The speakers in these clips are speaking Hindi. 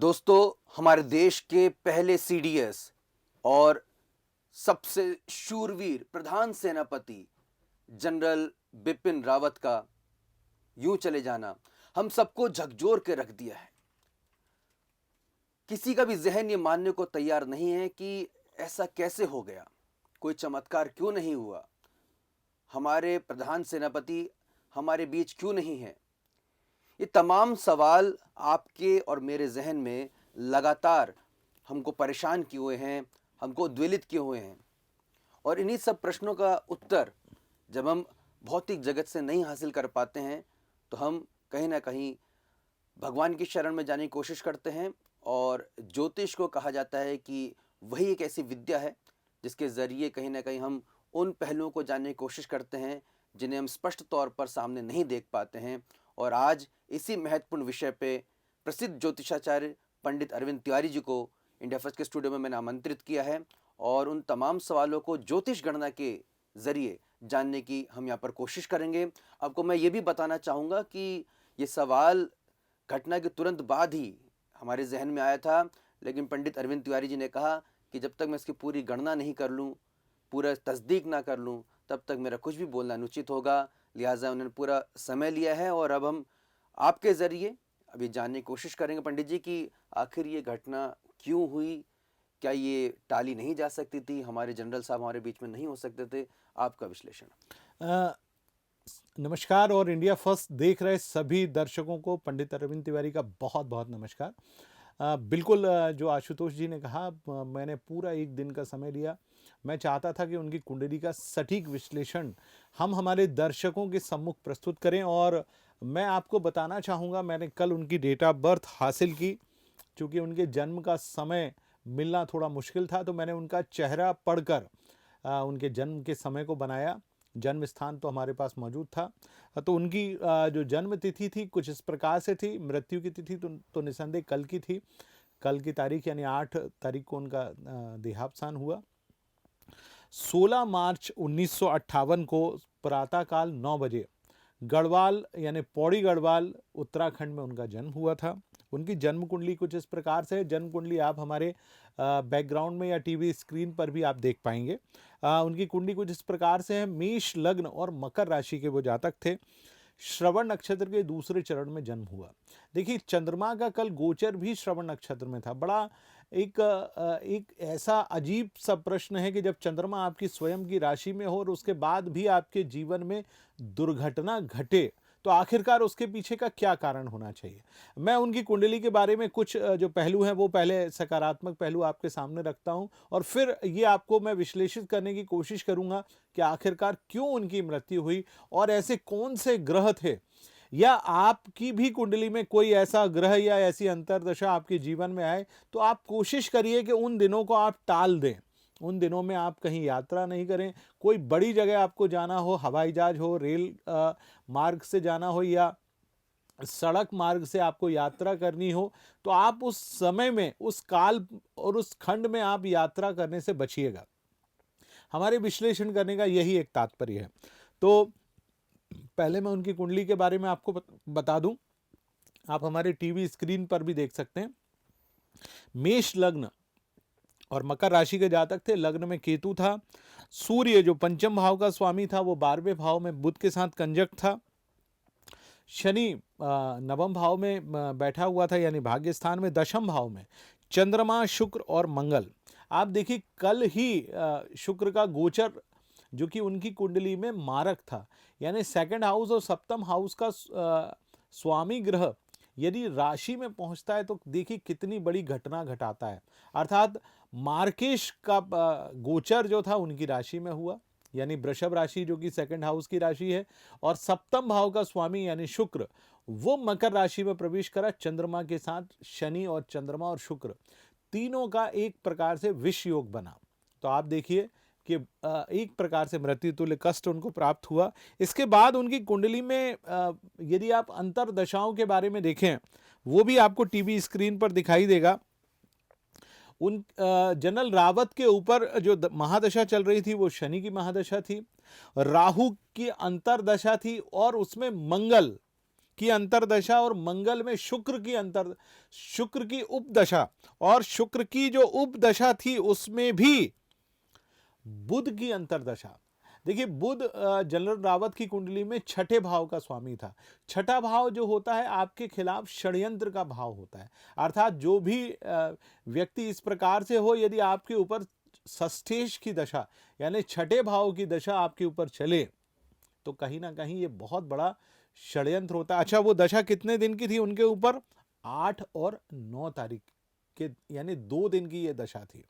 दोस्तों, हमारे देश के पहले सीडीएस और सबसे शूरवीर प्रधान सेनापति जनरल बिपिन रावत का यूं चले जाना हम सबको झकझोर के रख दिया है। किसी का भी जहन ये मानने को तैयार नहीं है कि ऐसा कैसे हो गया, कोई चमत्कार क्यों नहीं हुआ, हमारे प्रधान सेनापति हमारे बीच क्यों नहीं है। ये तमाम सवाल आपके और मेरे जहन में लगातार हमको परेशान किए हुए हैं, हमको उद्वेलित किए हुए हैं। और इन्हीं सब प्रश्नों का उत्तर जब हम भौतिक जगत से नहीं हासिल कर पाते हैं तो हम कहीं ना कहीं भगवान की शरण में जाने की कोशिश करते हैं। और ज्योतिष को कहा जाता है कि वही एक ऐसी विद्या है जिसके ज़रिए कहीं ना कहीं हम उन पहलुओं को जानने की कोशिश करते हैं जिन्हें हम स्पष्ट तौर पर सामने नहीं देख पाते हैं। और आज इसी महत्वपूर्ण विषय पे प्रसिद्ध ज्योतिषाचार्य पंडित अरविंद तिवारी जी को इंडिया फर्स्ट के स्टूडियो में मैंने आमंत्रित किया है और उन तमाम सवालों को ज्योतिष गणना के ज़रिए जानने की हम यहाँ पर कोशिश करेंगे। आपको मैं ये भी बताना चाहूँगा कि ये सवाल घटना के तुरंत बाद ही हमारे जहन में आया था, लेकिन पंडित अरविंद तिवारी जी ने कहा कि जब तक मैं इसकी पूरी गणना नहीं कर लूँ, पूरा तस्दीक ना कर लूँ, तब तक मेरा कुछ भी बोलना अनुचित होगा। लिहाजा उन्होंने पूरा समय लिया है और अब हम आपके ज़रिए अभी जानने की कोशिश करेंगे पंडित जी कि आखिर ये घटना क्यों हुई, क्या ये टाली नहीं जा सकती थी, हमारे जनरल साहब हमारे बीच में नहीं हो सकते थे। आपका विश्लेषण। नमस्कार और इंडिया फर्स्ट देख रहे सभी दर्शकों को पंडित अरविंद तिवारी का बहुत बहुत नमस्कार। बिल्कुल जो आशुतोष जी ने कहा, मैंने पूरा एक दिन का समय लिया। मैं चाहता था कि उनकी कुंडली का सटीक विश्लेषण हम हमारे दर्शकों के सम्मुख प्रस्तुत करें। और मैं आपको बताना चाहूँगा, मैंने कल उनकी डेट ऑफ बर्थ हासिल की। चूँकि उनके जन्म का समय मिलना थोड़ा मुश्किल था तो मैंने उनका चेहरा पढ़कर उनके जन्म के समय को बनाया। जन्म स्थान तो हमारे पास मौजूद था। तो उनकी जो जन्म तिथि थी कुछ इस प्रकार से थी। मृत्यु की तिथि तो निसंदेह कल की थी। कल की तारीख यानी 8 तारीख को उनका देहावसान हुआ। 16 मार्च 1958 को प्रातःकाल 9 बजे गढ़वाल यानी पौड़ी गढ़वाल उत्तराखंड में उनका जन्म हुआ था। उनकी जन्म कुंडली कुछ इस प्रकार से है। जन्म कुंडली आप हमारे बैकग्राउंड में या टीवी स्क्रीन पर भी आप देख पाएंगे। उनकी कुंडली कुछ इस प्रकार से है। मेष लग्न और मकर राशि के वो जातक थे। श्रवण नक्षत्र के दूसरे चरण में जन्म हुआ। देखिए, चंद्रमा का कल गोचर भी श्रवण नक्षत्र में था। बड़ा एक ऐसा अजीब सा प्रश्न है कि जब चंद्रमा आपकी स्वयं की राशि में हो और उसके बाद भी आपके जीवन में दुर्घटना घटे तो आखिरकार उसके पीछे का क्या कारण होना चाहिए। मैं उनकी कुंडली के बारे में कुछ जो पहलू हैं वो पहले सकारात्मक पहलू आपके सामने रखता हूं और फिर ये आपको मैं विश्लेषित करने की कोशिश करूंगा कि आखिरकार क्यों उनकी मृत्यु हुई और ऐसे कौन से ग्रह थे, या आपकी भी कुंडली में कोई ऐसा ग्रह या ऐसी अंतर्दशा आपके जीवन में आए तो आप कोशिश करिए कि उन दिनों को आप टाल दें। उन दिनों में आप कहीं यात्रा नहीं करें। कोई बड़ी जगह आपको जाना हो, हवाई जहाज हो, रेल मार्ग से जाना हो या सड़क मार्ग से आपको यात्रा करनी हो, तो आप उस समय में, उस काल और उस खंड में आप यात्रा करने से बचिएगा। हमारे विश्लेषण करने का यही एक तात्पर्य है। तो पहले मैं उनकी कुंडली के बारे में आपको बता दूं। आप हमारे टीवी स्क्रीन पर भी देख सकते हैं। मेष लग्न और मकर राशि के जातक थे। लग्न में केतु था। सूर्य जो पंचम भाव का स्वामी था वो 12वें भाव में बुध के साथ कंजक्ट था। शनि नवम भाव में बैठा हुआ था यानी भाग्य स्थान में। दशम भाव में चंद्रमा, शुक्र और मंगल। आप देखिए, कल ही शुक्र का गोचर जो कि उनकी कुंडली में मारक था, यानी सेकंड हाउस और सप्तम हाउस का स्वामी ग्रह यदि राशि में पहुंचता है तो देखिए कितनी बड़ी घटना घटाता है। अर्थात मार्केश का गोचर जो था उनकी राशि में हुआ, यानी वृषभ राशि जो कि सेकंड हाउस की राशि है, और सप्तम भाव का स्वामी यानी शुक्र वो मकर राशि में प्रवेश करा चंद्रमा के साथ। शनि और चंद्रमा और शुक्र तीनों का एक प्रकार से विष योग बना। तो आप देखिए कि एक प्रकार से मृत्यु तुल्य कष्ट उनको प्राप्त हुआ। इसके बाद उनकी कुंडली में यदि आप अंतरदशाओं के बारे में देखें, वो भी आपको टीवी स्क्रीन पर दिखाई देगा। उन जनरल रावत के ऊपर जो महादशा चल रही थी वो शनि की महादशा थी। राहु की अंतरदशा थी और उसमें मंगल की अंतर्दशा और मंगल में शुक्र की उपदशा, और शुक्र की जो उपदशा थी उसमें भी बुध की अंतर्दशा। देखिए बुध जनरल रावत की कुंडली में छठे भाव का स्वामी था। छठा भाव जो होता है आपके खिलाफ षड्यंत्र का भाव होता है, अर्थात जो भी व्यक्ति इस प्रकार से हो, यदि आपके ऊपर षष्ठेश की दशा यानी छठे भाव की दशा आपके ऊपर चले तो कहीं ना कहीं ये बहुत बड़ा षड्यंत्र होता है। अच्छा, वो दशा कितने दिन की थी उनके ऊपर? 8 और 9 तारीख के, यानी 2 दिन की ये दशा थी।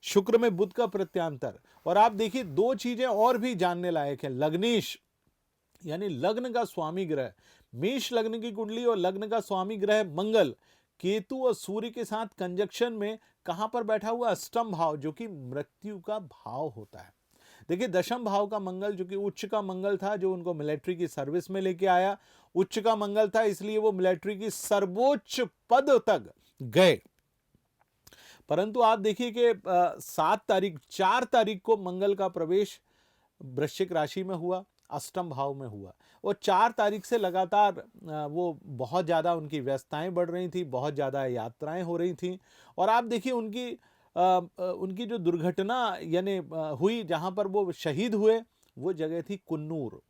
शुक्र में बुध का प्रत्यांतर। और आप देखिए दो चीजें और भी जानने लायक है। लग्नेश यानी लग्न का स्वामी ग्रह, मेष लग्न की कुंडली और लग्न का स्वामी ग्रह मंगल केतु और सूर्य के साथ कंजक्शन में कहां पर बैठा हुआ? अष्टम भाव, जो कि मृत्यु का भाव होता है। देखिए दशम भाव का मंगल, जो कि उच्च का मंगल था, जो उनको मिलिट्री की सर्विस में लेके आया, उच्च का मंगल था, इसलिए वो मिलिट्री की सर्वोच्च पद तक गए। परंतु आप देखिए कि 4 तारीख को मंगल का प्रवेश वृश्चिक राशि में हुआ, अष्टम भाव में हुआ, और 4 तारीख से लगातार वो बहुत ज़्यादा उनकी व्यस्तताएं बढ़ रही थी, बहुत ज़्यादा यात्राएं हो रही थी। और आप देखिए उनकी जो दुर्घटना यानी हुई, जहाँ पर वो शहीद हुए, वो जगह थी कुन्नूर।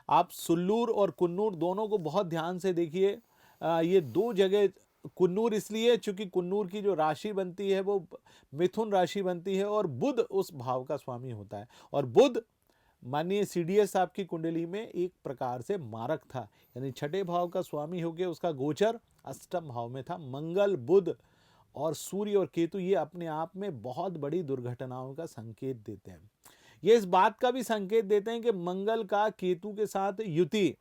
आप सुल्लूर और कुन्नूर दोनों को बहुत ध्यान से देखिए। ये दो जगह, कुन्नूर इसलिए चूंकि कुन्नूर की जो राशि बनती है वो मिथुन राशि बनती है और बुध उस भाव का स्वामी होता है। और बुध माननीय सीडीएस साहब की कुंडली में एक प्रकार से मारक था, यानी छठे भाव का स्वामी होकर उसका गोचर अष्टम भाव में था। मंगल, बुध और सूर्य और केतु ये अपने आप में बहुत बड़ी दुर्घटनाओं का संकेत देते हैं। ये इस बात का भी संकेत देते हैं कि मंगल का केतु के साथ युति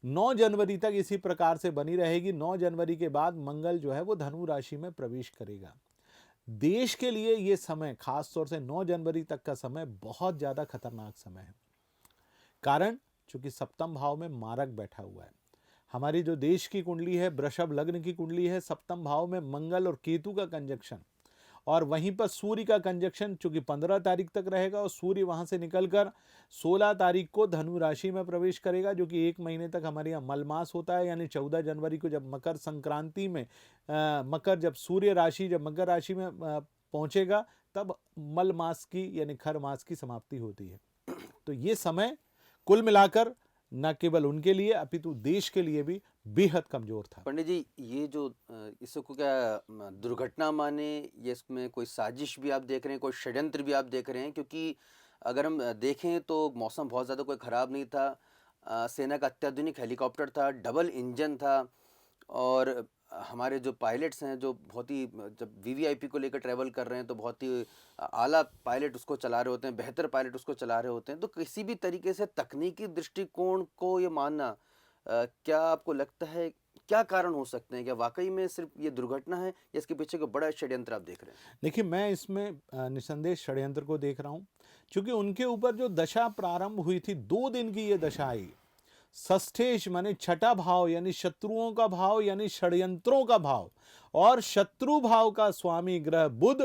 9 जनवरी तक इसी प्रकार से बनी रहेगी। 9 जनवरी के बाद मंगल जो है वो धनु राशि में प्रवेश करेगा। देश के लिए ये समय, खास तौर से 9 जनवरी तक का समय, बहुत ज्यादा खतरनाक समय है। कारण चूंकि सप्तम भाव में मारक बैठा हुआ है। हमारी जो देश की कुंडली है, वृषभ लग्न की कुंडली है, सप्तम भाव में मंगल और केतु का कंजक्शन, और वहीं पर सूर्य का कंजक्शन चूंकि 15 तारीख तक रहेगा, और सूर्य वहां से निकलकर 16 तारीख को धनु राशि में प्रवेश करेगा, जो कि 1 महीने तक हमारे यहाँ मलमास होता है। यानी 14 जनवरी को जब मकर संक्रांति में जब सूर्य राशि जब मकर राशि में पहुंचेगा, तब मल मास की यानी खर मास की समाप्ति होती है। तो ये समय कुल मिलाकर न केवल उनके लिए अपितु देश के लिए भी बेहद कमजोर था। पंडित जी, ये जो इसको क्या दुर्घटना माने, ये इसमें कोई साजिश भी आप देख रहे हैं, कोई षड्यंत्र भी आप देख रहे हैं? क्योंकि अगर हम देखें तो मौसम बहुत ज़्यादा कोई ख़राब नहीं था। सेना का अत्याधुनिक हेलीकॉप्टर था, डबल इंजन था, और हमारे जो पायलट्स हैं जो बहुत ही, जब वीवीआईपी को लेकर ट्रैवल कर रहे हैं तो बहुत ही आला पायलट उसको चला रहे होते हैं, बेहतर पायलट उसको चला रहे होते हैं। तो किसी भी तरीके से तकनीकी दृष्टिकोण को ये मानना, क्या आपको लगता है क्या कारण हो सकते हैं? क्या वाकई में सिर्फ ये दुर्घटना है या इसके पीछे कोई बड़ा षड्यंत्र आप देख रहे हैं? देखिए मैं इसमें निसंदेह षड्यंत्र को देख रहा हूं, क्योंकि उनके ऊपर जो दशा प्रारंभ हुई थी, 2 दिन की ये दशा आई। षष्ठेश माने छठा भाव, यानी शत्रुओं का भाव, यानी षड्यंत्रों का भाव, और शत्रु भाव का स्वामी ग्रह बुध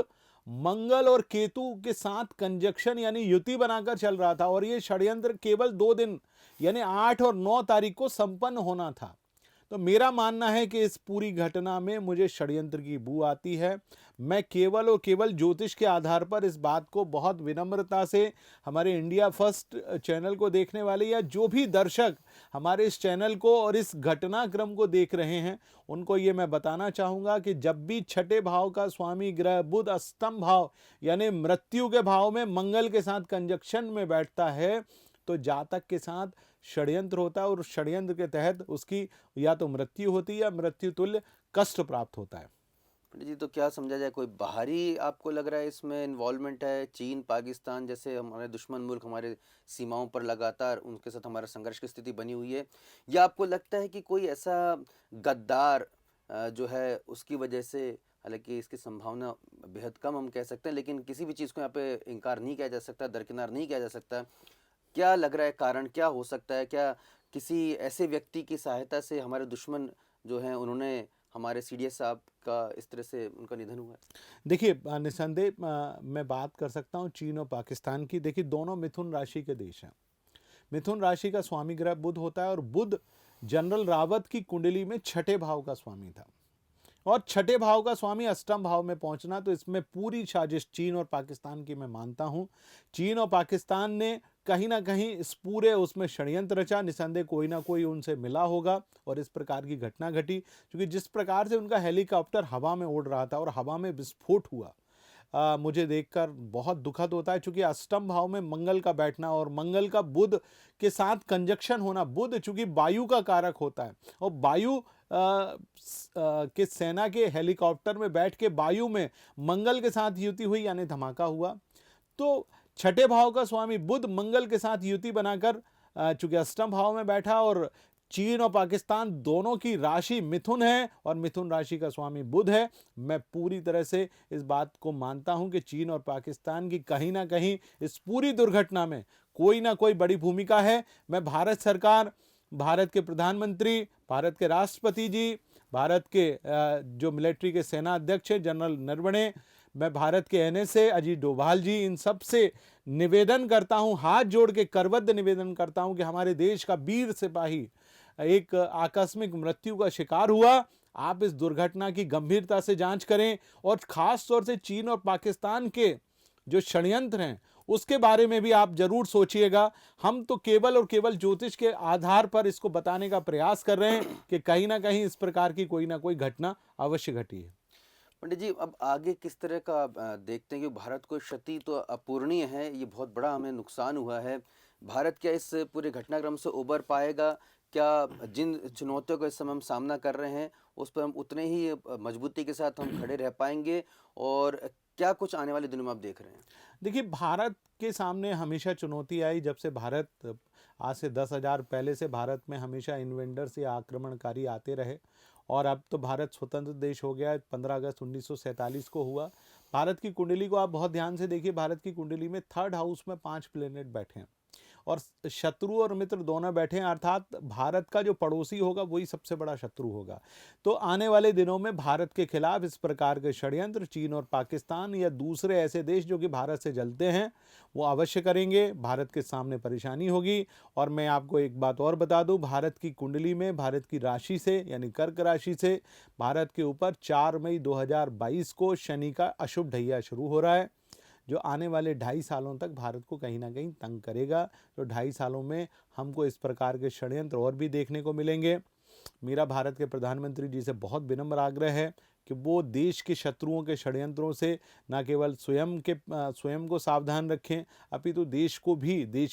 मंगल और केतु के साथ कंजक्शन यानी युति बनाकर चल रहा था। और ये षड्यंत्र केवल 2 दिन यानी 8 और 9 तारीख को संपन्न होना था। तो मेरा मानना है कि इस पूरी घटना में मुझे षड्यंत्र की बू आती है। मैं केवल और केवल ज्योतिष के आधार पर इस बात को बहुत विनम्रता से हमारे इंडिया फर्स्ट चैनल को देखने वाले या जो भी दर्शक हमारे इस चैनल को और इस घटनाक्रम को देख रहे हैं, उनको ये मैं बताना चाहूँगा कि जब भी छठे भाव का स्वामी ग्रह बुध अष्टम भाव यानी मृत्यु के भाव में मंगल के साथ कंजक्शन में बैठता है, तो जातक के साथ षड्यंत्र होता है, और षड्यंत्र के तहत उसकी या तो मृत्यु होती है या मृत्यु तुल्य कष्ट प्राप्त होता है। पंडित जी, तो क्या समझा जाए, कोई बाहरी आपको लग रहा है इसमें इन्वॉल्वमेंट है? चीन, पाकिस्तान जैसे हमारे दुश्मन मुल्क हमारे सीमाओं पर लगातार उनके साथ हमारा संघर्ष की स्थिति बनी हुई है, या आपको लगता है कि कोई ऐसा गद्दार जो है उसकी वजह से, हालांकि इसकी संभावना बेहद कम हम कह सकते हैं, लेकिन किसी भी चीज़ को यहाँ पे इनकार नहीं किया जा सकता, दरकिनार नहीं किया जा सकता। क्या लग रहा है कारण क्या हो सकता है? क्या किसी ऐसे व्यक्ति की सहायता से हमारे दुश्मन जो हैं उन्होंने हमारे सीडीएस साहब का इस तरह से उनका निधन हुआ है? देखिए निसंदेह मैं बात कर सकता हूँ चीन और पाकिस्तान की। देखिए दोनों मिथुन राशि के देश हैं। मिथुन राशि का स्वामी ग्रह बुध होता है, और बुध जनरल रावत की कुंडली में छठे भाव का स्वामी था, और छठे भाव का स्वामी अष्टम भाव में पहुंचना, तो इसमें पूरी साजिश चीन और पाकिस्तान की मैं मानता हूं। चीन और पाकिस्तान ने कहीं ना कहीं इस पूरे उसमें षड्यंत्र रचा, निसंदेह कोई ना कोई उनसे मिला होगा और इस प्रकार की घटना घटी। क्योंकि जिस प्रकार से उनका हेलीकॉप्टर हवा में उड़ रहा था और हवा में विस्फोट हुआ, मुझे देखकर बहुत दुखद होता है। चूंकि अष्टम भाव में मंगल का बैठना और मंगल का बुध के साथ कंजक्शन होना, बुध चूंकि वायु का कारक होता है, और वायु के सेना के हेलीकॉप्टर में बैठ के वायु में मंगल के साथ युति हुई, यानी धमाका हुआ। तो छठे भाव का स्वामी बुध मंगल के साथ युति बनाकर चूंकि अष्टम भाव में बैठा, और चीन और पाकिस्तान दोनों की राशि मिथुन है और मिथुन राशि का स्वामी बुध है। मैं पूरी तरह से इस बात को मानता हूं कि चीन और पाकिस्तान की कहीं ना कहीं इस पूरी दुर्घटना में कोई ना कोई बड़ी भूमिका है। मैं भारत सरकार, भारत के प्रधानमंत्री, भारत के राष्ट्रपति जी, भारत के जो मिलिट्री के सेना अध्यक्ष हैं जनरल नरवणे, मैं भारत के एनएसए अजीत डोभाल जी, इन सब से निवेदन करता हूं, हाथ जोड़ के करबद्ध निवेदन करता हूं कि हमारे देश का वीर सिपाही एक आकस्मिक मृत्यु का शिकार हुआ। आप इस दुर्घटना की गंभीरता से जांच करें, और खास तौर से चीन और पाकिस्तान के जो षड्यंत्र हैं उसके बारे में भी आप जरूर सोचिएगा। हम तो केवल और केवल ज्योतिष के आधार पर इसको बताने का प्रयास कर रहे हैं कि कहीं ना कहीं इस प्रकार की कोई ना कोई घटना अवश्य घटी है। पंडित जी, अब आगे किस तरह का देखते हैं कि भारत को क्षति तो अपूरणीय है, ये बहुत बड़ा हमें नुकसान हुआ है। भारत क्या इस पूरे घटनाक्रम से उबर पाएगा? क्या जिन चुनौतियों का इस समय हम सामना कर रहे हैं उस पर हम उतने ही मजबूती के साथ हम खड़े रह पाएंगे? और क्या कुछ आने वाले दिनों में आप देख रहे हैं? देखिए, भारत के सामने हमेशा चुनौती आई, जब से भारत आज से 10,000 पहले से भारत में हमेशा इन्वेडर्स या आक्रमणकारी आते रहे, और अब तो भारत स्वतंत्र देश हो गया है। 15 अगस्त 1947 को हुआ। भारत की कुंडली को आप बहुत ध्यान से देखिए, भारत की कुंडली में थर्ड हाउस में 5 प्लेनेट बैठे हैं और शत्रु और मित्र दोनों बैठे हैं, अर्थात भारत का जो पड़ोसी होगा वही सबसे बड़ा शत्रु होगा। तो आने वाले दिनों में भारत के खिलाफ इस प्रकार के षड्यंत्र चीन और पाकिस्तान या दूसरे ऐसे देश जो कि भारत से जलते हैं वो अवश्य करेंगे। भारत के सामने परेशानी होगी। और मैं आपको एक बात और बता दूं, भारत की कुंडली में भारत की राशि से यानी कर्क राशि से भारत के ऊपर 4 मई 2022 को शनि का अशुभ ढैया शुरू हो रहा है, जो आने वाले 2.5 सालों तक भारत को कहीं ना कहीं तंग करेगा। तो 2.5 सालों में हमको इस प्रकार के षड्यंत्र और भी देखने को मिलेंगे। मेरा भारत के प्रधानमंत्री जी से बहुत विनम्र आग्रह है कि वो देश के शत्रुओं के षड्यंत्रों से न केवल स्वयं को सावधान रखें, अपितु देश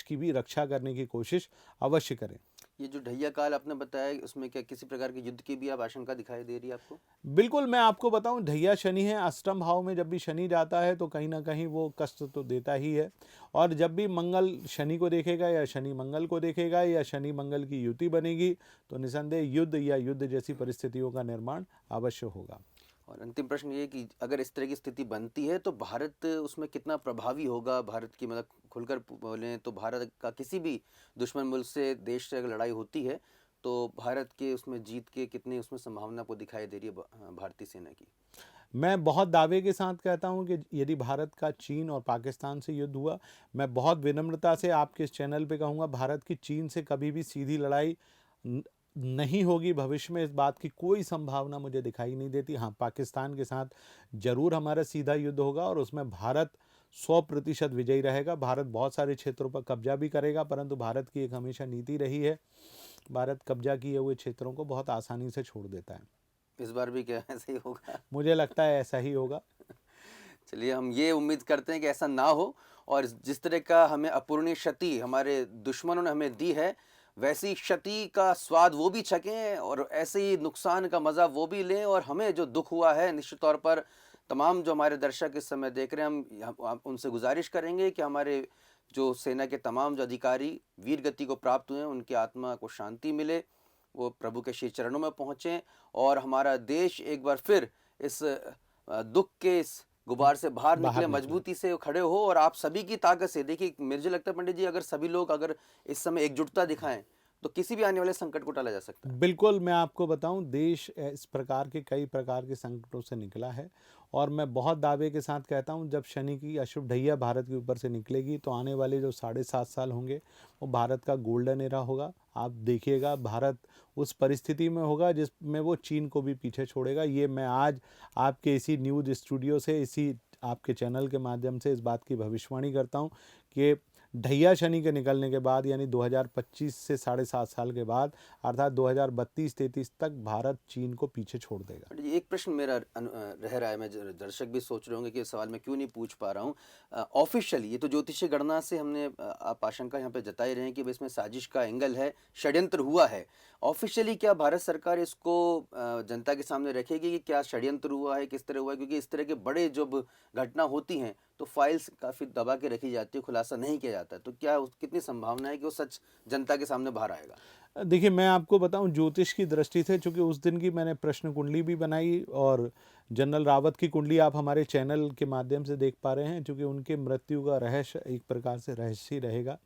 की भी रक्षा करने की कोशिश अवश्य करें। ये जो ढैया काल आपने बताया, उसमें क्या किसी प्रकार की युद्ध की भी आप आशंका दिखाई दे रही है आपको? बिल्कुल, मैं आपको बताऊं, ढैया शनि है। अष्टम भाव में जब भी शनि जाता है तो कहीं ना कहीं वो कष्ट तो देता ही है। और जब भी मंगल शनि को देखेगा या शनि मंगल को देखेगा या शनि मंगल की युति बनेगी तो निसंदेह युद्ध या युद्ध जैसी परिस्थितियों का निर्माण अवश्य होगा। और अंतिम प्रश्न ये कि अगर इस तरह की स्थिति बनती है तो भारत उसमें कितना प्रभावी होगा? भारत की, मतलब खुलकर बोलें तो भारत का किसी भी दुश्मन मुल्क से, देश से अगर लड़ाई होती है तो भारत के उसमें जीत के कितनी उसमें संभावना आपको दिखाई दे रही है भारतीय सेना की? मैं बहुत दावे के साथ कहता हूं कि यदि भारत का चीन और पाकिस्तान से युद्ध हुआ, मैं बहुत विनम्रता से आपके इस चैनल पे कहूँगा, भारत की चीन से कभी भी सीधी लड़ाई नहीं होगी भविष्य में। इस बात की कोई संभावना मुझे दिखाई नहीं देती। हाँ, पाकिस्तान के साथ जरूर हमारा सीधा युद्ध होगा और उसमें भारत 100% विजयी रहेगा। भारत बहुत सारे क्षेत्रों पर कब्जा भी करेगा, परंतु भारत की एक हमेशा नीति रही है, भारत कब्जा किए हुए क्षेत्रों को बहुत आसानी से छोड़ देता है। इस बार भी क्या ऐसा ही होगा? मुझे लगता है ऐसा ही होगा। चलिए, हम ये उम्मीद करते हैं कि ऐसा ना हो, और जिस तरह का हमें अपूरणीय क्षति हमारे दुश्मनों ने हमें दी है, वैसी क्षति का स्वाद वो भी चखें और ऐसे ही नुकसान का मज़ा वो भी लें। और हमें जो दुख हुआ है, निश्चित तौर पर तमाम जो हमारे दर्शक इस समय देख रहे हैं, हम उनसे गुजारिश करेंगे कि हमारे जो सेना के तमाम जो अधिकारी वीर गति को प्राप्त हुए हैं, उनकी आत्मा को शांति मिले, वो प्रभु के श्री चरणों में पहुँचें और हमारा देश एक बार फिर इस दुख के इस गुबार से बाहर निकले, मजबूती से खड़े हो। और आप सभी की ताकत से, देखिए मुझे लगता है पंडित जी, अगर सभी लोग अगर इस समय एकजुटता दिखाएं तो किसी भी आने वाले संकट को टाला जा सकता है। बिल्कुल, मैं आपको बताऊं, देश इस प्रकार के कई प्रकार के संकटों से निकला है और मैं बहुत दावे के साथ कहता हूं, जब शनि की अशुभ ढैया भारत के ऊपर से निकलेगी तो आने वाले जो 7.5 साल होंगे वो भारत का गोल्डन एरा होगा। आप देखिएगा, भारत उस परिस्थिति में होगा जिसमें वो चीन को भी पीछे छोड़ेगा। ये मैं आज आपके इसी न्यूज़ स्टूडियो से, इसी आपके चैनल के माध्यम से इस बात की भविष्यवाणी करता हूं कि ढैया शनि के निकलने के बाद, यानी 2025 से 7.5 साल के बाद, अर्थात 2032-33 तक भारत चीन को पीछे छोड़ देगा। पंडित जी, एक प्रश्न मेरा रह रहा है, मैं दर्शक भी सोच रहे होंगे कि ये सवाल मैं क्यों नहीं पूछ पा रहा हूँ। ऑफिशियली ये तो ज्योतिषीय गणना से हमने आप आशंका यहाँ पे जताई रहे हैं कि इसमें साजिश का एंगल है, षड्यंत्र हुआ है। ऑफिशियली क्या भारत सरकार इसको जनता के सामने रखेगी कि क्या षड्यंत्र हुआ है, किस तरह हुआ है? क्योंकि इस तरह के बड़े जब घटना होती हैं तो फाइल्स काफ़ी दबा के रखी जाती है, खुलासा नहीं किया जाता है। तो क्या कितनी संभावना है कि वो सच जनता के सामने बाहर आएगा? देखिए, मैं आपको बताऊं, ज्योतिष की दृष्टि से, चूंकि उस दिन की मैंने प्रश्न कुंडली भी बनाई और जनरल रावत की कुंडली आप हमारे चैनल के माध्यम से देख पा रहे हैं, चूंकि उनके मृत्यु का रहस्य एक प्रकार से रहस्य ही रहेगा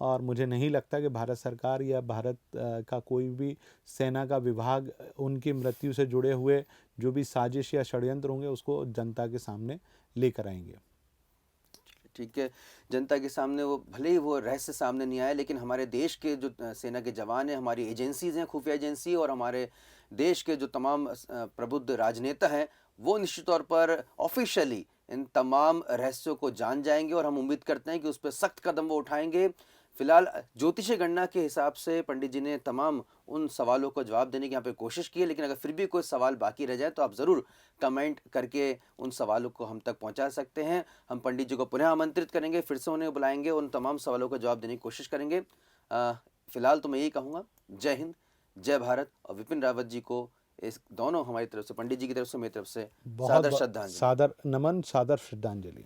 और मुझे नहीं लगता कि भारत सरकार या भारत का कोई भी सेना का विभाग उनकी मृत्यु से जुड़े हुए जो भी साजिश या षड्यंत्र होंगे उसको जनता के सामने लेकर आएंगे। ठीक है, जनता के सामने वो भले ही वो रहस्य सामने नहीं आया, लेकिन हमारे देश के जो सेना के जवान हैं, हमारी एजेंसीज हैं, खुफिया एजेंसी, और हमारे देश के जो तमाम प्रबुद्ध राजनेता हैं, वो निश्चित तौर पर ऑफिशियली इन तमाम रहस्यों को जान जाएंगे और हम उम्मीद करते हैं कि उस पर सख्त कदम वो उठाएंगे। फिलहाल ज्योतिषीय गणना के हिसाब से पंडित जी ने तमाम उन सवालों को जवाब देने की यहाँ पे कोशिश की है, लेकिन अगर फिर भी कोई सवाल बाकी रह जाए तो आप ज़रूर कमेंट करके उन सवालों को हम तक पहुँचा सकते हैं। हम पंडित जी को पुनः आमंत्रित करेंगे, फिर से उन्हें बुलाएंगे, उन तमाम सवालों का जवाब देने की कोशिश करेंगे। फिलहाल तो मैं यही कहूँगा, जय हिंद, जय भारत, और विपिन रावत जी को इस दोनों हमारी तरफ से, पंडित जी की तरफ से, मेरी तरफ से बहुत सादर बहुत श्रद्धांजलि। सादर नमन, सादर श्रद्धांजलि।